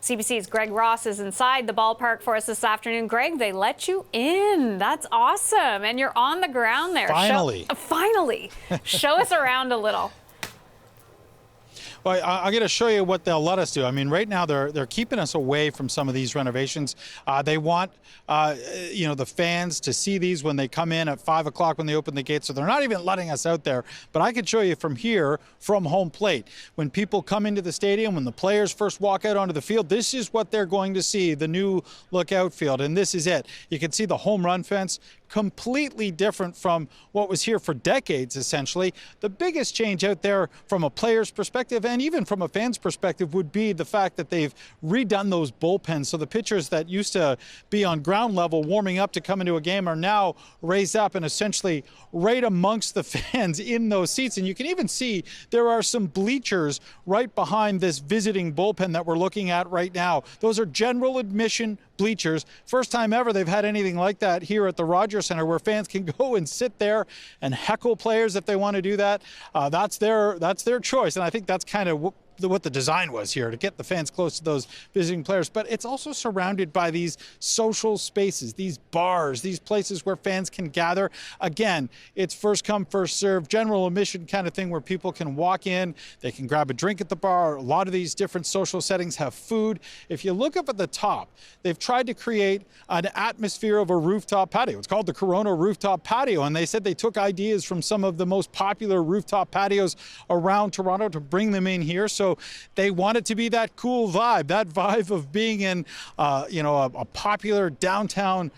CBC's Greg Ross is inside the ballpark for us this afternoon. Greg, they let you in. That's awesome. And you're on the ground there. Finally. Finally. Show us around a little. Well, I'm going to show you what they'll let us do. I mean, right now they're keeping us away from some of these renovations. They want, the fans to see these when they come in at 5 o'clock when they open the gates. So they're not even letting us out there. But I can show you from here, from home plate. When people come into the stadium, when the players first walk out onto the field, this is what they're going to see, the new look outfield. And this is it. You can see the home run fence. Completely different from what was here for decades, essentially. The biggest change out there from a player's perspective and even from a fan's perspective would be the fact that they've redone those bullpens. So the pitchers that used to be on ground level warming up to come into a game are now raised up and essentially right amongst the fans in those seats. And you can even see there are some bleachers right behind this visiting bullpen that we're looking at right now. Those are general admission bleachers. First time ever they've had anything like that here at the Rogers Center, where fans can go and sit there and heckle players if they want to do that. That's their choice, and I think that's kind of what the design was here, to get the fans close to those visiting players. But it's also surrounded by these social spaces, these bars, these places where fans can gather. Again, it's first come, first serve, general admission kind of thing, where people can walk in, they can grab a drink at the bar. A lot of these different social settings have food. If you look up at the top, they've tried to create an atmosphere of a rooftop patio. It's called the Corona Rooftop Patio, and they said they took ideas from some of the most popular rooftop patios around Toronto to bring them in here. So they want it to be that cool vibe, that vibe of being in, a popular downtown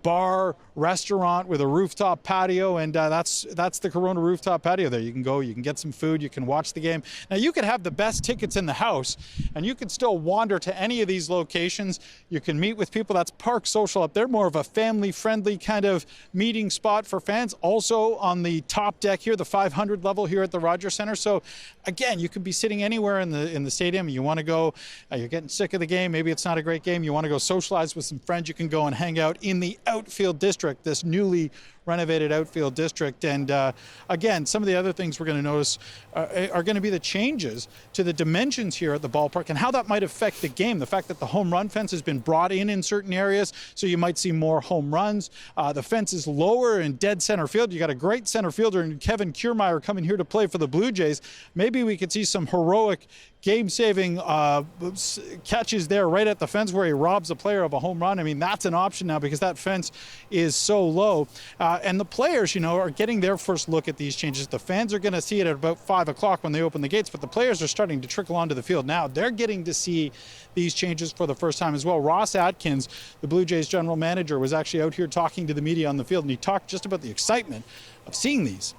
bar, restaurant with a rooftop patio, and that's the Corona Rooftop Patio there. You can go, you can get some food, you can watch the game. Now, you can have the best tickets in the house, and you can still wander to any of these locations. You can meet with people. That's Park Social up there, more of a family-friendly kind of meeting spot for fans. Also on the top deck here, the 500 level here at the Rogers Center. So, again, you could be sitting anywhere in the stadium. You want to go, you're getting sick of the game, maybe it's not a great game, you want to go socialize with some friends, you can go and hang out in the outfield district, this newly renovated outfield district. And again, some of the other things we're going to notice are going to be the changes to the dimensions here at the ballpark and how that might affect the game. The fact that the home run fence has been brought in certain areas, so you might see more home runs. The fence is lower in dead center field. You got a great center fielder in Kevin Kiermaier coming here to play for the Blue Jays. Maybe we could see some heroic game-saving catches there right at the fence where he robs a player of a home run. I mean, that's an option now because that fence is so low. And the players, are getting their first look at these changes. The fans are going to see it at about 5 o'clock when they open the gates, but the players are starting to trickle onto the field now. They're getting to see these changes for the first time as well. Ross Atkins, the Blue Jays general manager, was actually out here talking to the media on the field, and he talked just about the excitement of seeing these.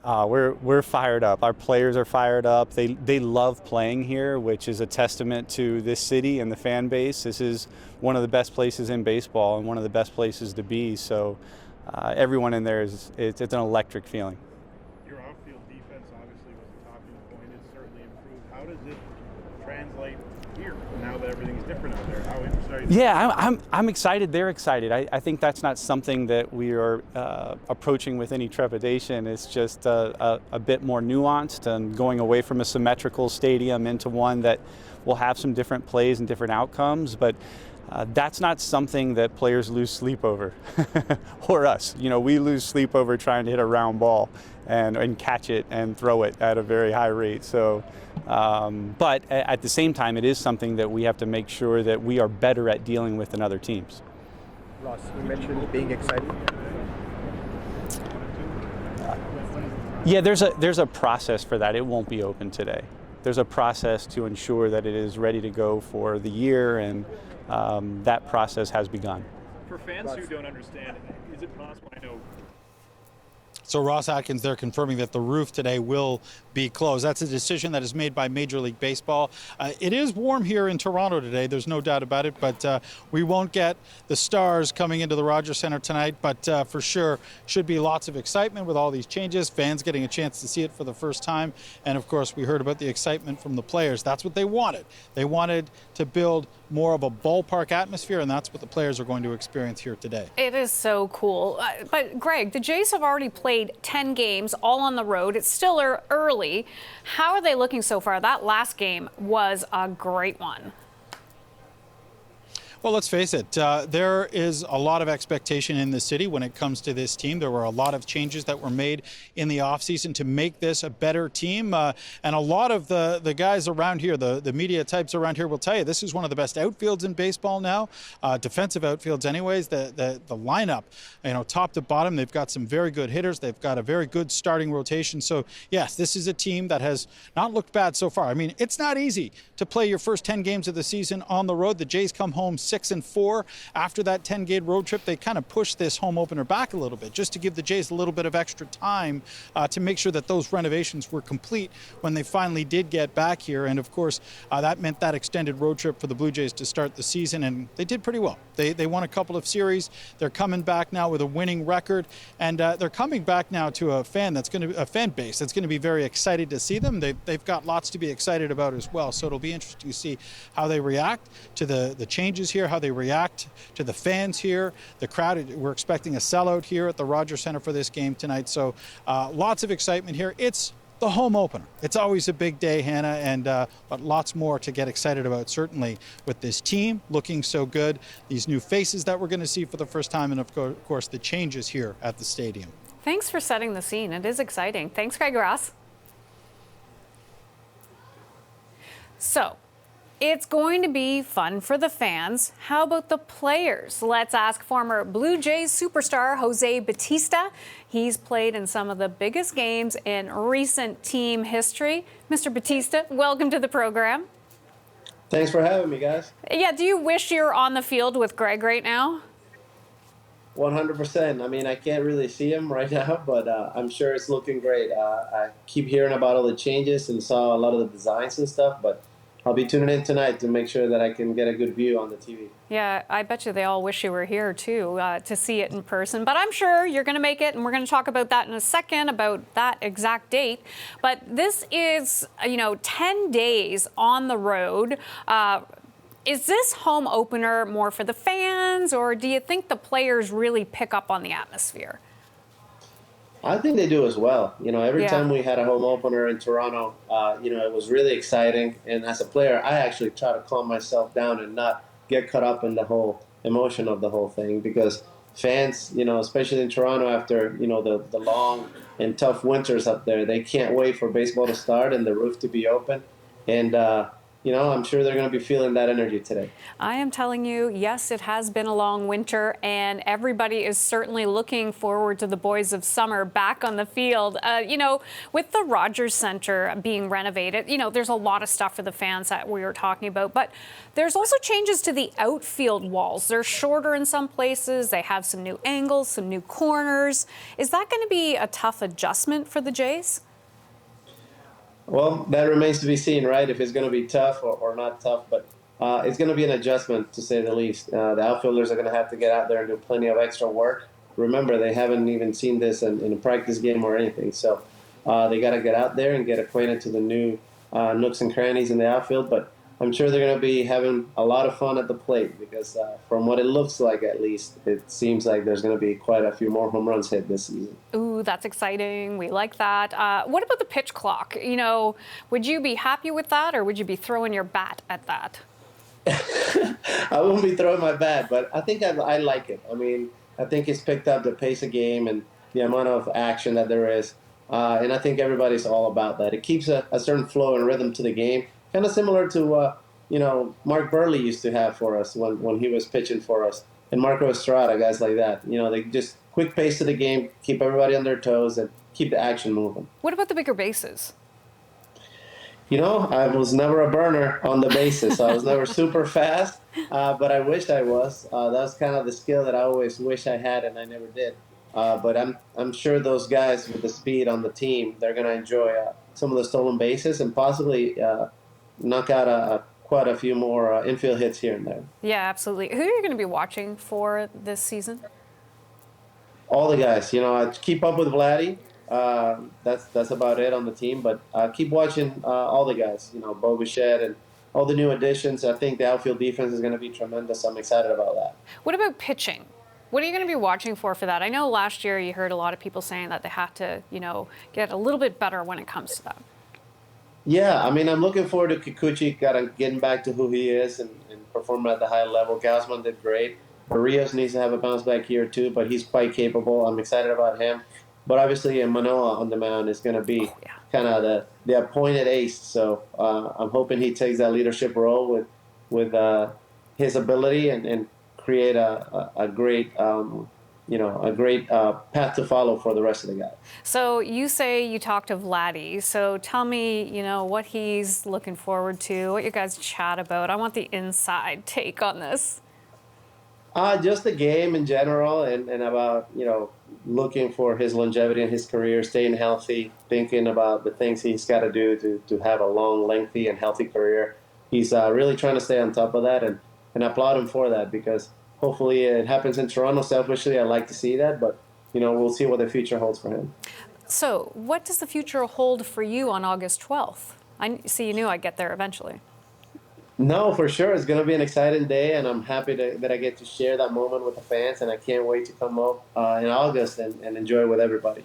We're fired up. Our players are fired up. They love playing here, which is a testament to this city and the fan base. This is one of the best places in baseball and one of the best places to be. So everyone in there it's an electric feeling. Your outfield defense obviously was a talking point. It's certainly improved. How does it translate here now that everything's different out there? How interested are you? Yeah, I'm excited. They're excited. I think that's not something that we are approaching with any trepidation. It's just a bit more nuanced and going away from a symmetrical stadium into one that will have some different plays and different outcomes. But that's not something that players lose sleep over, or us. We lose sleep over trying to hit a round ball and catch it and throw it at a very high rate. So, but at the same time, it is something that we have to make sure that we are better at dealing with than other teams. Ross, you mentioned being excited. Yeah, there's a process for that. It won't be open today. There's a process to ensure that it is ready to go for the year, and that process has begun. For fans who don't understand, is it possible? I know. So Ross Atkins there confirming that the roof today will be closed. That's a decision that is made by Major League Baseball. It is warm here in Toronto today, there's no doubt about it, but we won't get the Stars coming into the Rogers Center tonight, but for sure should be lots of excitement with all these changes, fans getting a chance to see it for the first time, and of course we heard about the excitement from the players. That's what they wanted. They wanted to build more of a ballpark atmosphere, and that's what the players are going to experience here today. It is so cool. But Greg, the Jays have already played played 10 games, all on the road. It's still early. How are they looking so far? That last game was a great one. Well, let's face it, there is a lot of expectation in the city when it comes to this team. There were a lot of changes that were made in the offseason to make this a better team. And a lot of the guys around here, the media types around here will tell you this is one of the best outfields in baseball now, defensive outfields anyways. The lineup, top to bottom, they've got some very good hitters. They've got a very good starting rotation. So, yes, this is a team that has not looked bad so far. I mean, it's not easy to play your first 10 games of the season on the road. The Jays come home 6-4 after that 10-game road trip. They kind of pushed this home opener back a little bit just to give the Jays a little bit of extra time to make sure that those renovations were complete when they finally did get back here. And of course, that meant that extended road trip for the Blue Jays to start the season, and they did pretty well. They won a couple of series. They're coming back now with a winning record, and they're coming back now to a fan base that's going to be very excited to see them. They've got lots to be excited about as well. So it'll be interesting to see how they react to the changes here, how they react to the fans here. The crowd, we're expecting a sellout here at the Rogers Centre for this game tonight. So lots of excitement here. It's the home opener. It's always a big day, Hannah, and but lots more to get excited about, certainly, with this team looking so good, these new faces that we're going to see for the first time, and of course the changes here at the stadium. Thanks for setting the scene. It is exciting. Thanks, Greg Ross. So, it's going to be fun for the fans. How about the players? Let's ask former Blue Jays superstar Jose Bautista. He's played in some of the biggest games in recent team history. Mr. Bautista, welcome to the program. Thanks for having me, guys. Yeah, do you wish you were on the field with Greg right now? 100%. I mean, I can't really see him right now, but I'm sure it's looking great. I keep hearing about all the changes and saw a lot of the designs and stuff, but I'll be tuning in tonight to make sure that I can get a good view on the TV. Yeah, I bet you they all wish you were here, too, to see it in person. But I'm sure you're going to make it, and we're going to talk about that in a second, about that exact date. But this is, 10 days on the road. Is this home opener more for the fans, or do you think the players really pick up on the atmosphere? I think they do as well. Every time we had a home opener in Toronto, it was really exciting. And as a player, I actually try to calm myself down and not get caught up in the whole emotion of the whole thing, because fans, especially in Toronto after, the long and tough winters up there, they can't wait for baseball to start and the roof to be open. And, I'm sure they're going to be feeling that energy today. I am telling you, yes, it has been a long winter, and everybody is certainly looking forward to the boys of summer back on the field. With the Rogers Centre being renovated, there's a lot of stuff for the fans that we were talking about, but there's also changes to the outfield walls. They're shorter in some places. They have some new angles, some new corners. Is that going to be a tough adjustment for the Jays? Well, that remains to be seen, right? If it's going to be tough or not tough, but it's going to be an adjustment, to say the least. The outfielders are going to have to get out there and do plenty of extra work. Remember, they haven't even seen this in a practice game or anything, so they got to get out there and get acquainted to the new nooks and crannies in the outfield. But I'm sure they're going to be having a lot of fun at the plate, because from what it looks like, at least, it seems like there's going to be quite a few more home runs hit this season. Ooh, that's exciting. We like that. What about the pitch clock? Would you be happy with that, or would you be throwing your bat at that? I won't be throwing my bat, but I think I like it. I mean, I think it's picked up the pace of game and the amount of action that there is. And I think everybody's all about that. It keeps a certain flow and rhythm to the game. Kind of similar to, Mark Burley used to have for us when he was pitching for us. And Marco Estrada, guys like that. They just quick pace to the game, keep everybody on their toes, and keep the action moving. What about the bigger bases? I was never a burner on the bases. So I was never super fast, but I wish I was. That was kind of the skill that I always wish I had, and I never did. But I'm sure those guys with the speed on the team, they're going to enjoy some of the stolen bases and possibly knock out quite a few more infield hits here and there. Yeah, absolutely. Who are you going to be watching for this season? All the guys. I keep up with Vladdy. That's about it on the team. But keep watching all the guys. Bo Bichette and all the new additions. I think the outfield defense is going to be tremendous. I'm excited about that. What about pitching? What are you going to be watching for that? I know last year you heard a lot of people saying that they have to, get a little bit better when it comes to that. Yeah, I mean, I'm looking forward to Kikuchi getting back to who he is and performing at the high level. Gausman did great. Rios needs to have a bounce back here too, but he's quite capable. I'm excited about him. But obviously, Manoa on the mound is going to be kind of the appointed ace. So I'm hoping he takes that leadership role with his ability and create a great path to follow for the rest of the guys. So you say you talked to Vladdy. So tell me, what he's looking forward to, what you guys chat about. I want the inside take on this. Just the game in general and about, looking for his longevity in his career, staying healthy, thinking about the things he's got to do to have a long, lengthy, and healthy career. He's really trying to stay on top of that, and I applaud him for that because hopefully it happens in Toronto. Selfishly, I'd like to see that, but, we'll see what the future holds for him. So what does the future hold for you on August 12th? I see you knew I'd get there eventually. No, for sure. It's going to be an exciting day, and I'm happy that I get to share that moment with the fans, and I can't wait to come up in August and enjoy it with everybody.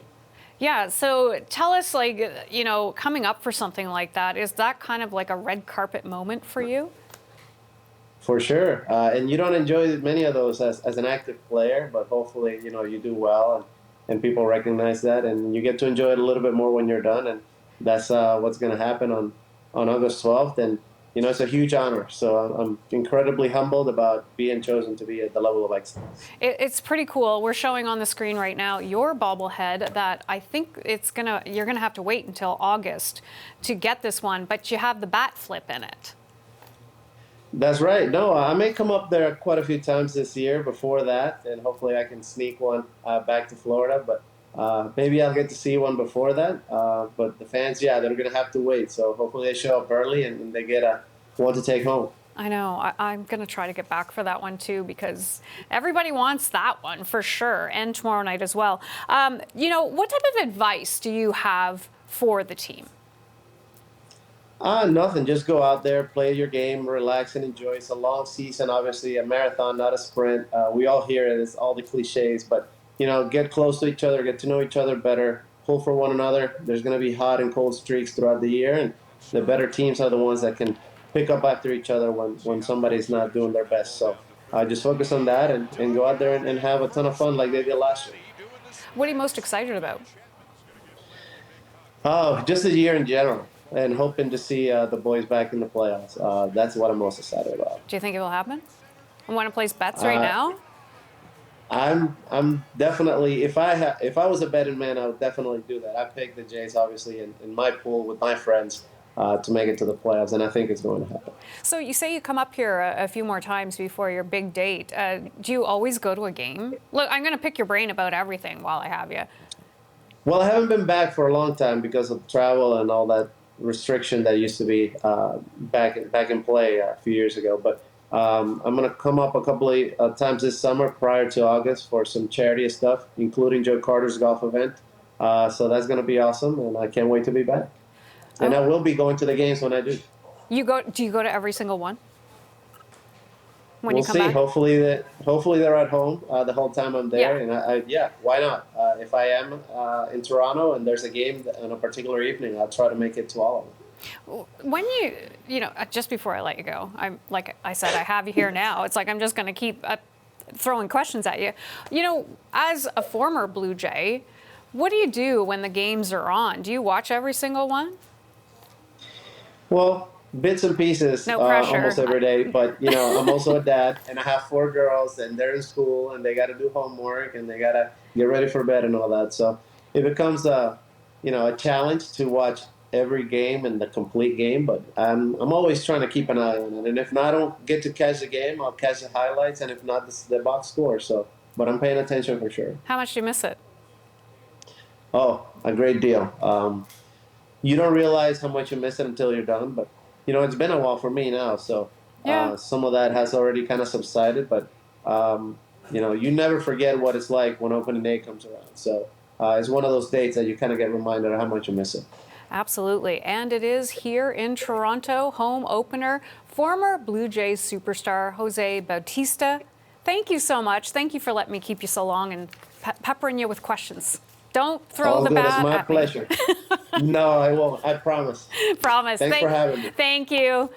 Yeah, so tell us, coming up for something like that, is that kind of like a red carpet moment for you? For sure. And you don't enjoy many of those as an active player, but hopefully, you do well, and people recognize that, and you get to enjoy it a little bit more when you're done, and that's what's going to happen on August 12th, and it's a huge honor. So I'm incredibly humbled about being chosen to be at the level of excellence. It's pretty cool. We're showing on the screen right now your bobblehead that I think you're gonna have to wait until August to get this one, but you have the bat flip in it. That's right. No, I may come up there quite a few times this year before that, and hopefully I can sneak one back to Florida, but maybe I'll get to see one before that. But the fans, they're going to have to wait. So hopefully they show up early and they get one to take home. I know. I'm going to try to get back for that one, too, because everybody wants that one for sure, and tomorrow night as well. What type of advice do you have for the team? Nothing. Just go out there, play your game, relax, and enjoy. It's a long season, obviously, a marathon, not a sprint. We all hear it. It's all the cliches, but get close to each other, get to know each other better, pull for one another. There's going to be hot and cold streaks throughout the year, and the better teams are the ones that can pick up after each other when somebody's not doing their best. So just focus on that and go out there and have a ton of fun like they did last year. What are you most excited about? Oh, just the year in general, and hoping to see the boys back in the playoffs. That's what I'm most excited about. Do you think it will happen? I want to place bets right now. I'm definitely, if I was a betting man, I would definitely do that. I picked the Jays, obviously, in my pool with my friends to make it to the playoffs, and I think it's going to happen. So you say you come up here a few more times before your big date. Do you always go to a game? Look, I'm going to pick your brain about everything while I have you. Well, I haven't been back for a long time because of travel and all that restriction that used to be back in play a few years ago, but I'm going to come up a couple of times this summer prior to August for some charity stuff, including Joe Carter's golf event. So that's going to be awesome, and I can't wait to be back. And I will be going to the games when I do. Do you go to every single one? We'll see. Back? Hopefully they're at home the whole time I'm there. Yeah. And why not? If I am in Toronto and there's a game on a particular evening, I'll try to make it to all of them. When just before I let you go, like I said, I have you here now. It's like I'm just going to keep throwing questions at you. As a former Blue Jay, what do you do when the games are on? Do you watch every single one? Well, bits and pieces almost every day. But, I'm also a dad, and I have 4 girls, and they're in school, and they got to do homework, and they got to get ready for bed and all that. So it becomes a challenge to watch every game and the complete game, but I'm always trying to keep an eye on it. And if not, I don't get to catch the game, I'll catch the highlights, and if not, the box score. So, but I'm paying attention for sure. How much do you miss it? Oh, a great deal. You don't realize how much you miss it until you're done, but it's been a while for me now, so some of that has already kind of subsided, but you never forget what it's like when opening day comes around. So it's one of those dates that you kind of get reminded of how much you miss it. Absolutely. And it is here in Toronto, home opener, former Blue Jays superstar Jose Bautista Thank you so much. Thank you for letting me keep you so long and peppering you with questions. Don't throw All the good. It's bat my at me. pleasure. No, I won't. I promise. Promise. Thanks for having me. Thank you.